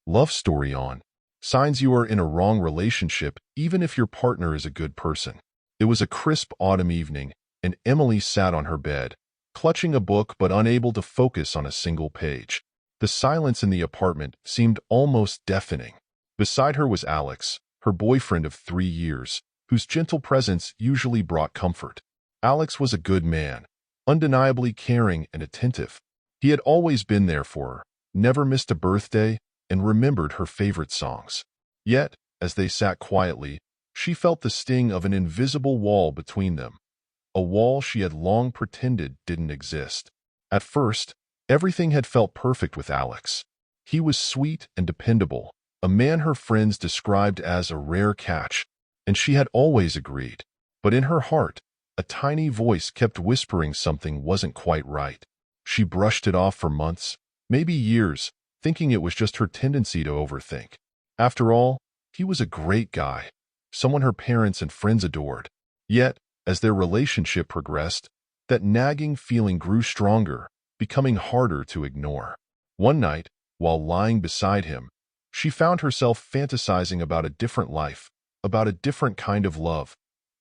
Love story on. Signs you are in a wrong relationship even if your partner is a good person. It was a crisp autumn evening, and Emily sat on her bed, clutching a book but unable to focus on a single page. The silence in the apartment seemed almost deafening. Beside her was Alex, her boyfriend of 3 years, whose gentle presence usually brought comfort. Alex was a good man, undeniably caring and attentive. He had always been there for her, never missed a birthday, and remembered her favorite songs. Yet, as they sat quietly, she felt the sting of an invisible wall between them, a wall she had long pretended didn't exist. At first, everything had felt perfect with Alex. He was sweet and dependable, a man her friends described as a rare catch, and she had always agreed. But in her heart, a tiny voice kept whispering something wasn't quite right. She brushed it off for months, maybe years, thinking it was just her tendency to overthink. After all, he was a great guy, someone her parents and friends adored. Yet, as their relationship progressed, that nagging feeling grew stronger, becoming harder to ignore. One night, while lying beside him, she found herself fantasizing about a different life, about a different kind of love,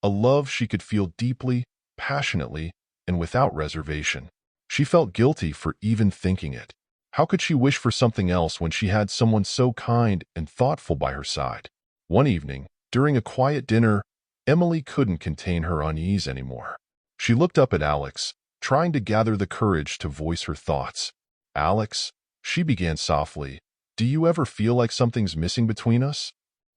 a love she could feel deeply, passionately, and without reservation. She felt guilty for even thinking it. How could she wish for something else when she had someone so kind and thoughtful by her side? One evening, during a quiet dinner, Emily couldn't contain her unease anymore. She looked up at Alex, trying to gather the courage to voice her thoughts. "Alex," she began softly, "do you ever feel like something's missing between us?"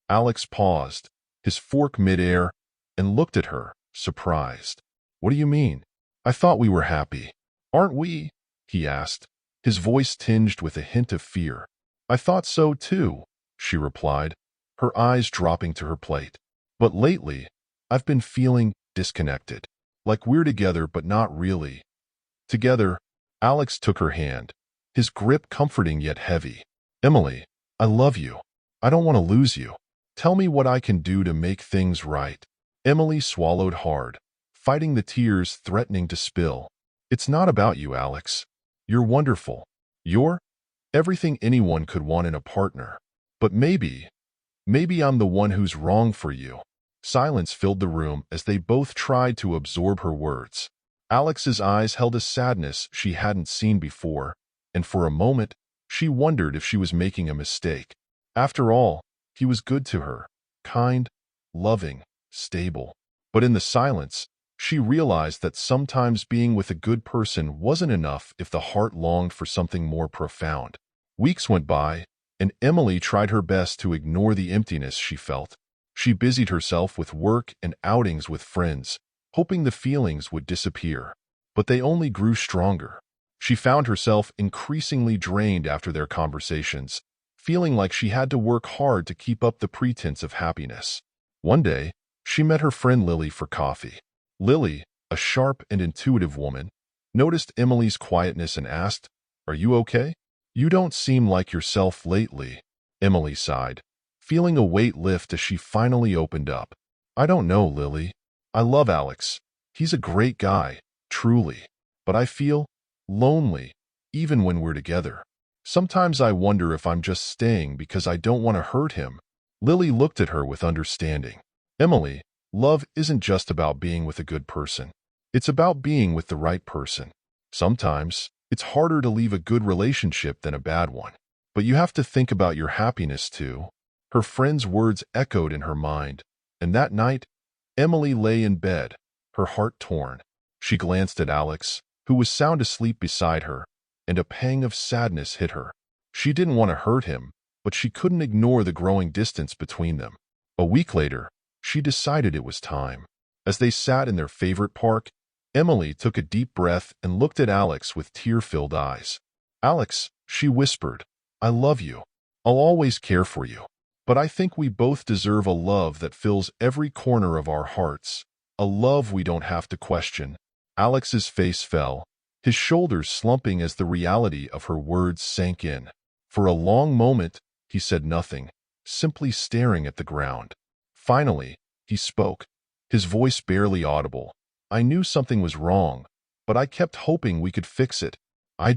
Alex paused, his fork midair, and looked at her, surprised. "What do you mean? I thought we were happy." "Aren't we?" he asked, his voice tinged with a hint of fear. "I thought so too," she replied, her eyes dropping to her plate. "But lately, I've been feeling disconnected. Like we're together but not really." Together, Alex took her hand, his grip comforting yet heavy. "Emily, I love you. I don't want to lose you. Tell me what I can do to make things right." Emily swallowed hard, fighting the tears threatening to spill. "It's not about you, Alex. You're wonderful. You're everything anyone could want in a partner. But maybe I'm the one who's wrong for you." Silence filled the room as they both tried to absorb her words. Alex's eyes held a sadness she hadn't seen before, and for a moment, she wondered if she was making a mistake. After all, he was good to her, kind, loving, stable. But in the silence, she realized that sometimes being with a good person wasn't enough if the heart longed for something more profound. Weeks went by, and Emily tried her best to ignore the emptiness she felt. She busied herself with work and outings with friends, hoping the feelings would disappear. But they only grew stronger. She found herself increasingly drained after their conversations, feeling like she had to work hard to keep up the pretense of happiness. One day, she met her friend Lily for coffee. Lily, a sharp and intuitive woman, noticed Emily's quietness and asked, "Are you okay? You don't seem like yourself lately." Emily sighed, feeling a weight lift as she finally opened up. "I don't know, Lily. I love Alex. He's a great guy, truly. But I feel lonely, even when we're together. Sometimes I wonder if I'm just staying because I don't want to hurt him." Lily looked at her with understanding. "Emily, love isn't just about being with a good person. It's about being with the right person. Sometimes, it's harder to leave a good relationship than a bad one. But you have to think about your happiness too." Her friend's words echoed in her mind, and that night, Emily lay in bed, her heart torn. She glanced at Alex, who was sound asleep beside her, and a pang of sadness hit her. She didn't want to hurt him, but she couldn't ignore the growing distance between them. A week later, she decided it was time. As they sat in their favorite park, Emily took a deep breath and looked at Alex with tear-filled eyes. "Alex," she whispered, "I love you. I'll always care for you. But I think we both deserve a love that fills every corner of our hearts, a love we don't have to question." Alex's face fell, his shoulders slumping as the reality of her words sank in. For a long moment, he said nothing, simply staring at the ground. Finally, he spoke, his voice barely audible. "I knew something was wrong, but I kept hoping we could fix it. I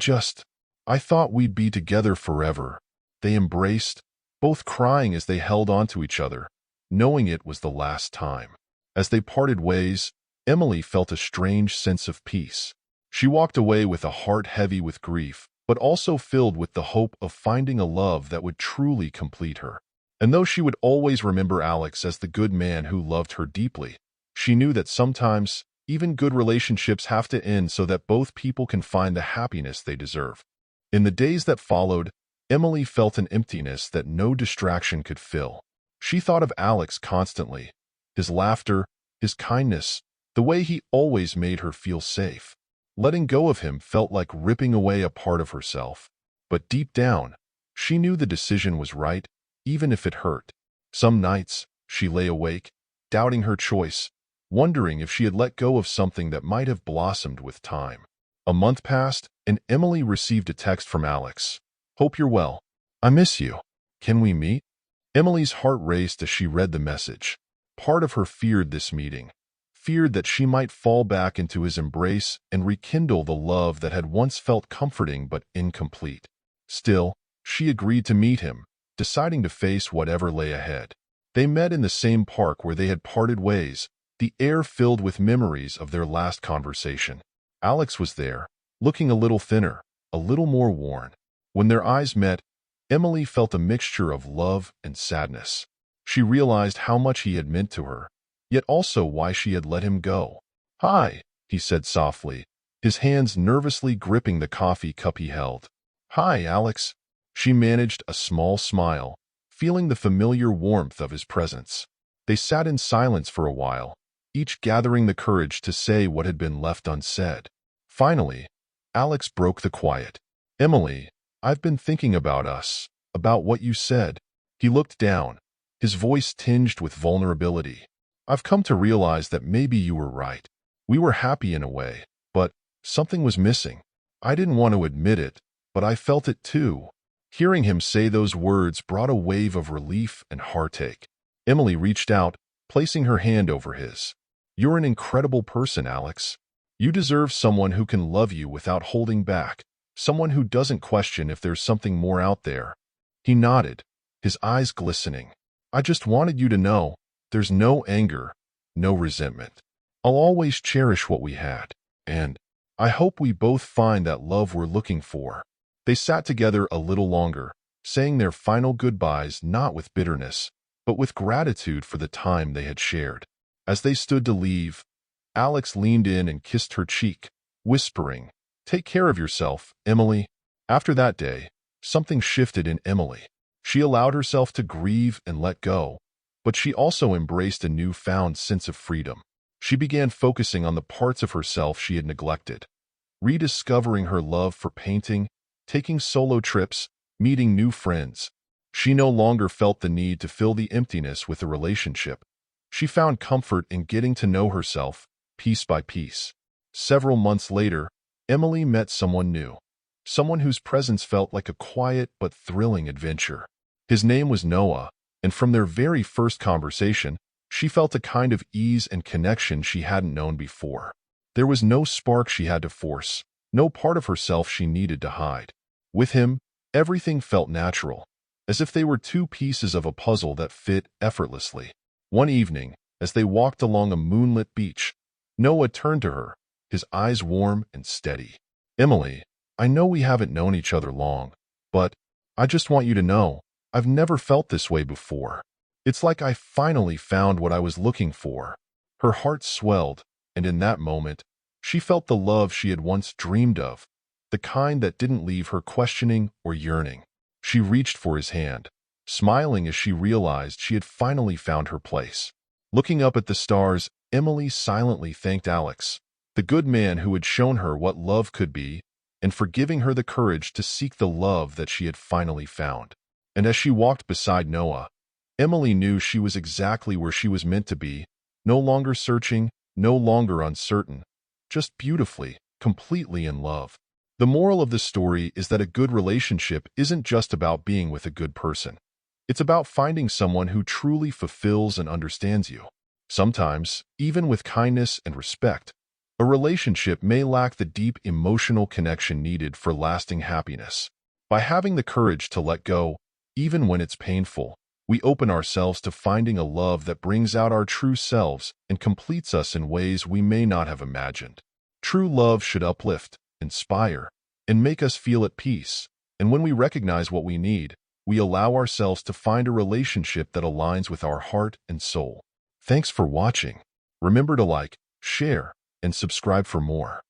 thought we'd be together forever." They embraced, both crying as they held on to each other, knowing it was the last time. As they parted ways, Emily felt a strange sense of peace. She walked away with a heart heavy with grief, but also filled with the hope of finding a love that would truly complete her. And though she would always remember Alex as the good man who loved her deeply, she knew that sometimes, even good relationships have to end so that both people can find the happiness they deserve. In the days that followed, Emily felt an emptiness that no distraction could fill. She thought of Alex constantly, his laughter, his kindness, the way he always made her feel safe. Letting go of him felt like ripping away a part of herself. But deep down, she knew the decision was right, even if it hurt. Some nights, she lay awake, doubting her choice, wondering if she had let go of something that might have blossomed with time. A month passed, and Emily received a text from Alex. "Hope you're well. I miss you. Can we meet?" Emily's heart raced as she read the message. Part of her feared this meeting, feared that she might fall back into his embrace and rekindle the love that had once felt comforting but incomplete. Still, she agreed to meet him, deciding to face whatever lay ahead. They met in the same park where they had parted ways, the air filled with memories of their last conversation. Alex was there, looking a little thinner, a little more worn. When their eyes met, Emily felt a mixture of love and sadness. She realized how much he had meant to her, yet also why she had let him go. "Hi," he said softly, his hands nervously gripping the coffee cup he held. "Hi, Alex." She managed a small smile, feeling the familiar warmth of his presence. They sat in silence for a while, each gathering the courage to say what had been left unsaid. Finally, Alex broke the quiet. "Emily, I've been thinking about us, about what you said." He looked down, his voice tinged with vulnerability. "I've come to realize that maybe you were right. We were happy in a way, but something was missing. I didn't want to admit it, but I felt it too." Hearing him say those words brought a wave of relief and heartache. Emily reached out, placing her hand over his. "You're an incredible person, Alex. You deserve someone who can love you without holding back, someone who doesn't question if there's something more out there." He nodded, his eyes glistening. "I just wanted you to know, there's no anger, no resentment. I'll always cherish what we had, and I hope we both find that love we're looking for." They sat together a little longer, saying their final goodbyes not with bitterness, but with gratitude for the time they had shared. As they stood to leave, Alex leaned in and kissed her cheek, whispering, "Take care of yourself, Emily." After that day, something shifted in Emily. She allowed herself to grieve and let go, but she also embraced a newfound sense of freedom. She began focusing on the parts of herself she had neglected, rediscovering her love for painting, taking solo trips, meeting new friends. She no longer felt the need to fill the emptiness with a relationship. She found comfort in getting to know herself, piece by piece. Several months later, Emily met someone new, someone whose presence felt like a quiet but thrilling adventure. His name was Noah, and from their very first conversation, she felt a kind of ease and connection she hadn't known before. There was no spark she had to force, no part of herself she needed to hide. With him, everything felt natural, as if they were two pieces of a puzzle that fit effortlessly. One evening, as they walked along a moonlit beach, Noah turned to her, his eyes warm and steady. "Emily, I know we haven't known each other long, but I just want you to know, I've never felt this way before. It's like I finally found what I was looking for." Her heart swelled, and in that moment, she felt the love she had once dreamed of, the kind that didn't leave her questioning or yearning. She reached for his hand, smiling as she realized she had finally found her place. Looking up at the stars, Emily silently thanked Alex, the good man who had shown her what love could be, and for giving her the courage to seek the love that she had finally found. And as she walked beside Noah, Emily knew she was exactly where she was meant to be, no longer searching, no longer uncertain, just beautifully, completely in love. The moral of the story is that a good relationship isn't just about being with a good person. It's about finding someone who truly fulfills and understands you. Sometimes, even with kindness and respect, a relationship may lack the deep emotional connection needed for lasting happiness. By having the courage to let go, Even when it's painful, we open ourselves to finding a love that brings out our true selves and completes us in ways we may not have imagined. True love should uplift, inspire, and make us feel at peace. And when we recognize what we need, we allow ourselves to find a relationship that aligns with our heart and soul. Thanks for watching. Remember to like, share, and subscribe for more.